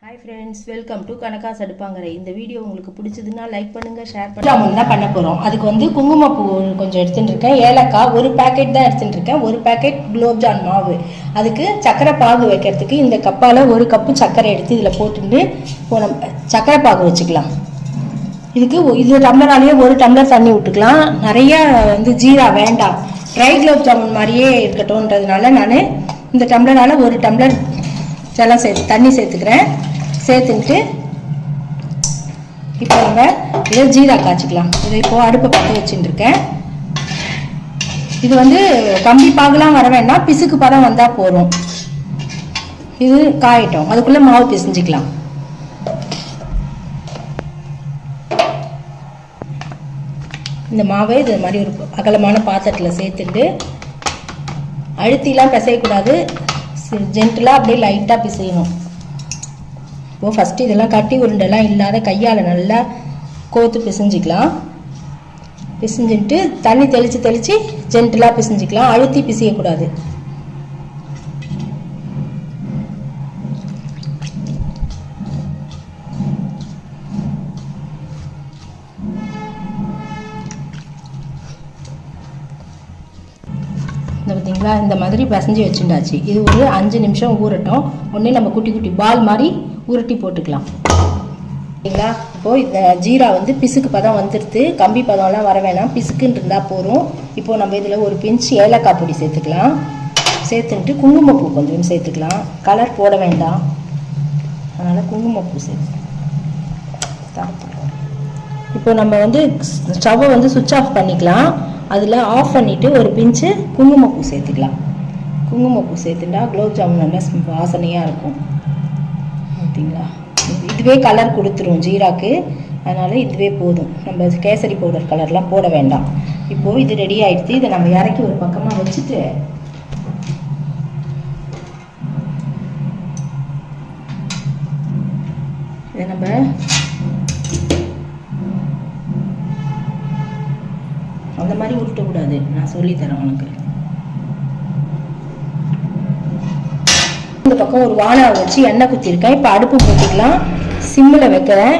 Hi friends, welcome to Kanaka Sadupangare. இந்த video உங்களுக்கு பிடிச்சதுன்னா லைக் பண்ணுங்க, ஷேர் பண்ணுங்க. ஜாமுன் தான் பண்ண போறோம். அதுக்கு வந்து குங்குமப்பூ கொஞ்சம் எடுத்துட்டு இருக்கேன். ஏலக்காய் ஒரு பாக்கெட் தான் எடுத்துட்டு இருக்கேன். ஒரு பாக்கெட் குலோப் ஜான் மாவு. அதுக்கு சக்கரை பாகு வைக்கிறதுக்கு இந்த கப்பால ஒரு கப்பு சக்கரை எடுத்து இதுல போட்டுட்டு சக்கரை பாகு வச்சுக்கலாம். இது டம்ளராலேயே ஒரு டம்ளர் தண்ணி விட்டுக்கலாம். நிறைய வந்து ஜீரா வேண்டாம். ட்ரை குலோப் ஜாமுன் மாதிரியே இருக்கட்டும்ன்றதுனால நான் இந்த டம்ளரால ஒரு டம்ளர் தண்ணி சேர்த்துக்கிறேன். சேர்த்துட்டு இப்போ நம்ம இதை ஜீரா காய்ச்சிக்கலாம். இதை இப்போ அடுப்பை பற்ற வச்சுட்டு இருக்கேன். இது வந்து கம்பி பாகுலாம் வர வேண்டாம், பிசுக்கு பதம் வந்தால் போதும். இது காயட்டும், அதுக்குள்ளே மாவு பிசைஞ்சிக்கலாம். இந்த மாவை இது மாதிரி ஒரு அகலமான பாத்திரத்தில் சேர்த்துட்டு அழுத்திலாம் பிசையக்கூடாது, ஜென்டலாக அப்படியே லைட்டாக பிசையணும். இப்போ ஃபஸ்ட்டு இதெல்லாம் கட்டி உருண்டெல்லாம் இல்லாத கையால் நல்லா கோத்து பிசைஞ்சிக்கலாம். பிசைஞ்சிட்டு தண்ணி தெளித்து ஜென்டலாக பிசைஞ்சிக்கலாம், அழுத்தி பிசையக்கூடாது. பார்த்தீங்களா, இந்த மாதிரி பிசைஞ்சு வச்சுட்டாச்சு. இது ஒரு 5 நிமிஷம் ஊறட்டும். உடனே நம்ம குட்டி குட்டி பால் மாதிரி உருட்டி போட்டுக்கலாம். சரிங்களா, இப்போது இந்த ஜீரா வந்து பிசுக்கு பதம் வந்துடுது. கம்பி பதம்லாம் வர வேணாம், பிசுக்குன்னு இருந்தால் போதும். இப்போது நம்ம இதில் ஒரு பிஞ்ச் ஏலக்காய் பொடி சேர்த்துக்கலாம். சேர்த்துட்டு குங்குமப்பூ கொஞ்சம் சேர்த்துக்கலாம். கலர் போட வேண்டாம், அதனால் குங்குமப்பூ சேர்த்து இப்போ நம்ம வந்து ஸ்டவ்வை வந்து சுவிட்ச் ஆஃப் பண்ணிக்கலாம். அதில் ஆஃப் பண்ணிவிட்டு ஒரு பிஞ்சு குங்குமப்பூ சேர்த்துக்கலாம். குங்குமப்பூ சேர்த்துட்டா குலோப் ஜாமுன் நல்லா வாசனையாக இருக்கும். பார்த்தீங்களா, இதுவே கலர் கொடுத்துரும் ஜீராக்கு, அதனால் இதுவே போதும். நம்ம கேசரி பவுடர் கலர்லாம் போட வேண்டாம். இப்போது இது ரெடி ஆகிடுச்சு. இதை நம்ம இறக்கி ஒரு பக்கமாக வச்சுட்டு இதை நம்ம அந்த மாதிரி உருட்டக்கூடாது, நான் சொல்லித்தரேன் உனக்கு. இந்த பக்கம் ஒரு வானலை வச்சு எண்ணெய் குத்திருக்கேன். இப்போ அடுப்பு போட்டுக்கலாம். சிம்மில் வைக்கிறேன்.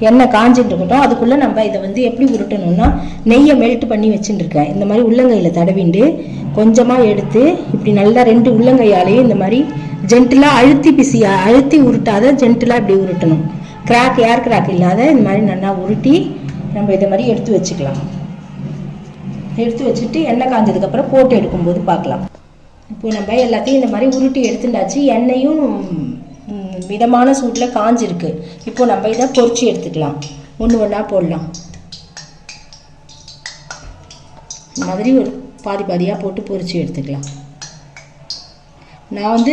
எண்ணெய் காஞ்சிட்டு இருக்கட்டும். அதுக்குள்ளே நம்ம இதை வந்து எப்படி உருட்டணும்னா, நெய்யை மெல்ட் பண்ணி வச்சுட்டுருக்கேன். இந்த மாதிரி உள்ளங்கையில் தடவிண்டு கொஞ்சமாக எடுத்து இப்படி நல்லா 2 உள்ளங்கையாலேயே இந்த மாதிரி ஜென்டலாக அழுத்தி உருட்டாத ஜென்டலாக இப்படி உருட்டணும். ஏர் கிராக் இல்லாத இந்த மாதிரி நல்லா உருட்டி நம்ம இதை மாதிரி எடுத்து வச்சுக்கலாம். எடுத்து வச்சுட்டு எண்ணெய் காஞ்சதுக்கப்புறம் போட்டு எடுக்கும்போது பார்க்கலாம். இப்போ நம்ம எல்லாத்தையும் இந்த மாதிரி உருட்டி எடுத்துட்டாச்சு. எண்ணெயும் மிதமான சூட்டில் காஞ்சிருக்கு. இப்போ நம்ம இதை பொரிச்சு எடுத்துக்கலாம். ஒன்று ஒன்றா போடலாம். இந்த மாதிரி ஒரு பாதியாக போட்டு பொரிச்சு எடுத்துக்கலாம். நான் வந்து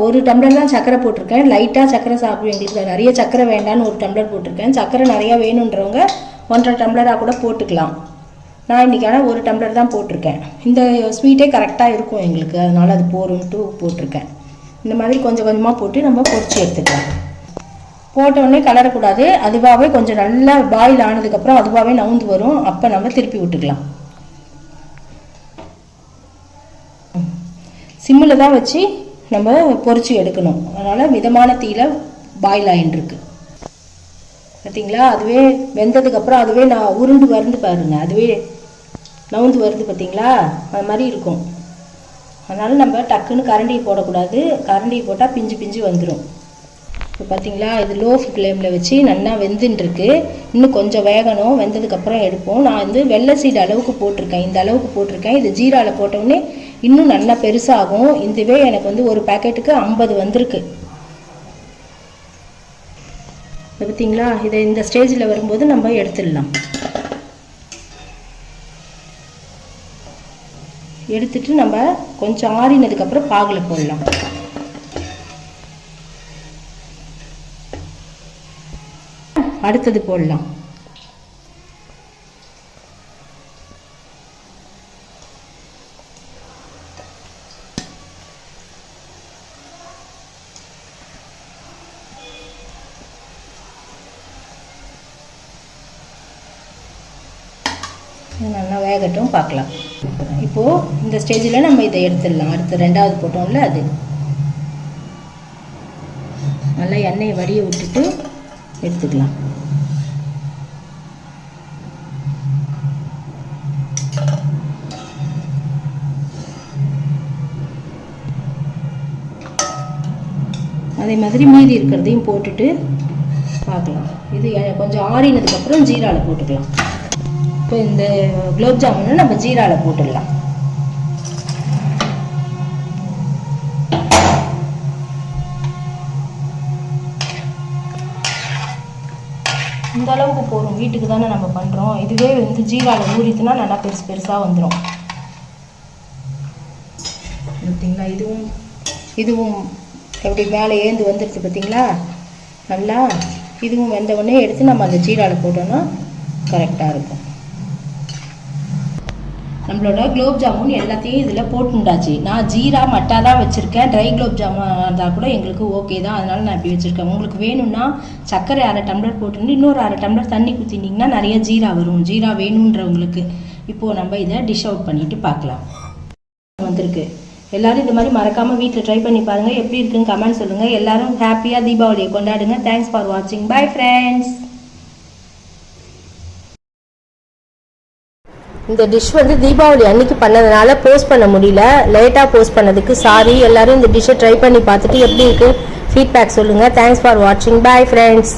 ஒரு டம்ளர் தான் சக்கரை போட்டிருக்கேன். லைட்டாக சக்கரை சாப்பிடுவேன், எங்களுக்கு நிறைய சக்கரை வேண்டான்னு ஒரு டம்ளர் போட்டிருக்கேன். சக்கரை நிறையா வேணுன்றவங்க 1.5 டம்ளராக கூட போட்டுக்கலாம். நான் இன்றைக்கான ஒரு டம்ளர் தான் போட்டிருக்கேன். இந்த ஸ்வீட்டே கரெக்டாக இருக்கும் எங்களுக்கு, அதனால் அது போருன்ட்டு போட்டிருக்கேன். இந்த மாதிரி கொஞ்சம் கொஞ்சமாக போட்டு நம்ம பொரிச்சு எடுத்துக்கலாம். போட்டோடனே கலரக்கூடாது, அதுவாகவே கொஞ்சம் நல்லா பாயில் ஆனதுக்கப்புறம் அதுவாகவே நவுந்து வரும். அப்போ நம்ம திருப்பி விட்டுக்கலாம். சிம்மில் தான் வச்சு நம்ம பொரிச்சு எடுக்கணும், அதனால் மிதமான தீயில பாயில் ஆகிட்டுருக்கு. பார்த்தீங்களா, அதுவே வெந்ததுக்கப்புறம் அதுவே நான் உருண்டு வருது பாருங்க, அதுவே நவுந்து வருது. பார்த்தீங்களா, அது மாதிரி இருக்கும். அதனால் நம்ம டக்குன்னு கரண்டியை போடக்கூடாது. கரண்டியை போட்டால் பிஞ்சு வந்துடும். இப்போ பார்த்தீங்களா, இது லோ ஃப்ளேமில் வச்சு நல்லா வெந்துட்டுருக்கு. இன்னும் கொஞ்சம் வேகணும். வெந்ததுக்கப்புறம் எடுப்போம். நான் வந்து வெள்ளை சீடு அளவுக்கு போட்டிருக்கேன், இந்த அளவுக்கு போட்டிருக்கேன். இது ஜீராவில் போட்டோடனே இன்னும் நல்லா பெருசாகும். இதுவே எனக்கு வந்து ஒரு பேக்கெட்டுக்கு 50 வந்திருக்கு. பார்த்தீங்களா, இதை இந்த ஸ்டேஜில் வரும்போது நம்ம எடுத்துடலாம். எடுத்துட்டு நம்ம கொஞ்சம் ஆறினதுக்கப்புறம் பாகில் போடலாம். அடுத்தது போடலாம். நல்லா வேகட்டும், பார்க்கலாம். இப்போது இந்த ஸ்டேஜில் நம்ம இதை எடுத்துடலாம். அடுத்து 2வது போட்டோம்ல, அது நல்லா எண்ணெயை வடிய விட்டுட்டு எடுத்துக்கலாம். அதே மாதிரி மீதி இருக்கிறதையும் போட்டுட்டு பார்க்கலாம். இது கொஞ்சம் ஆறினதுக்கப்புறம் ஜீராவில் போட்டுக்கலாம். இப்போ இந்த குலோப் ஜாமுனை நம்ம ஜீராவில் போட்டுடலாம். இந்த அளவுக்கு போதும், வீட்டுக்கு தானே நம்ம பண்ணுறோம். இதுவே வந்து ஜீராவில் ஊறித்துனா நல்லா பெருசு பெருசாக வந்துடும். பார்த்தீங்களா, இதுவும் எப்படி மேலே ஏந்து வந்துடுச்சு பார்த்தீங்களா நல்லா. இதுவும் வெந்த உடனே எடுத்து நம்ம அந்த ஜீராவில் போட்டோம்னா கரெக்டாக இருக்கும். நம்மளோட குலோப் ஜாமுன் எல்லாத்தையும் இதில் போட்டுண்டாச்சு. நான் ஜீரா மட்டா தான் வச்சுருக்கேன். ட்ரை குலோப் ஜாமுன் இருந்தால் கூட எங்களுக்கு ஓகே தான், அதனால் நான் இப்படி வச்சுருக்கேன். உங்களுக்கு வேணும்னா சர்க்கரை 1/2 டம்ளர் போட்டுட்டு இன்னொரு 1/2 டம்ளர் தண்ணி ஊற்றினீங்கன்னா நிறைய ஜீரா வரும். ஜீரா வேணுன்றவங்களுக்கு. இப்போது நம்ம இதை டிஷ் அவுட் பண்ணிவிட்டு பார்க்கலாம். வந்திருக்கு. எல்லாரும் இந்த மாதிரி மறக்காமல் வீட்டில் ட்ரை பண்ணி பாருங்கள். எப்படி இருக்குன்னு கமெண்ட் சொல்லுங்கள். எல்லாரும் ஹாப்பியாக தீபாவளியை கொண்டாடுங்க. தேங்க்ஸ் ஃபார் வாட்சிங். Bye friends. இந்த டிஷ் வந்து தீபாவளி அன்னைக்கு பண்ணதுனால போஸ்ட் பண்ண முடியல. லேட்டாக போஸ்ட் பண்ணதுக்கு சாரி. எல்லாரும் இந்த டிஷ்ஷை ட்ரை பண்ணி பார்த்துட்டு எப்படி இருக்குது ஃபீட்பேக் சொல்லுங்கள். தேங்க்ஸ் ஃபார் வாட்சிங். Bye friends.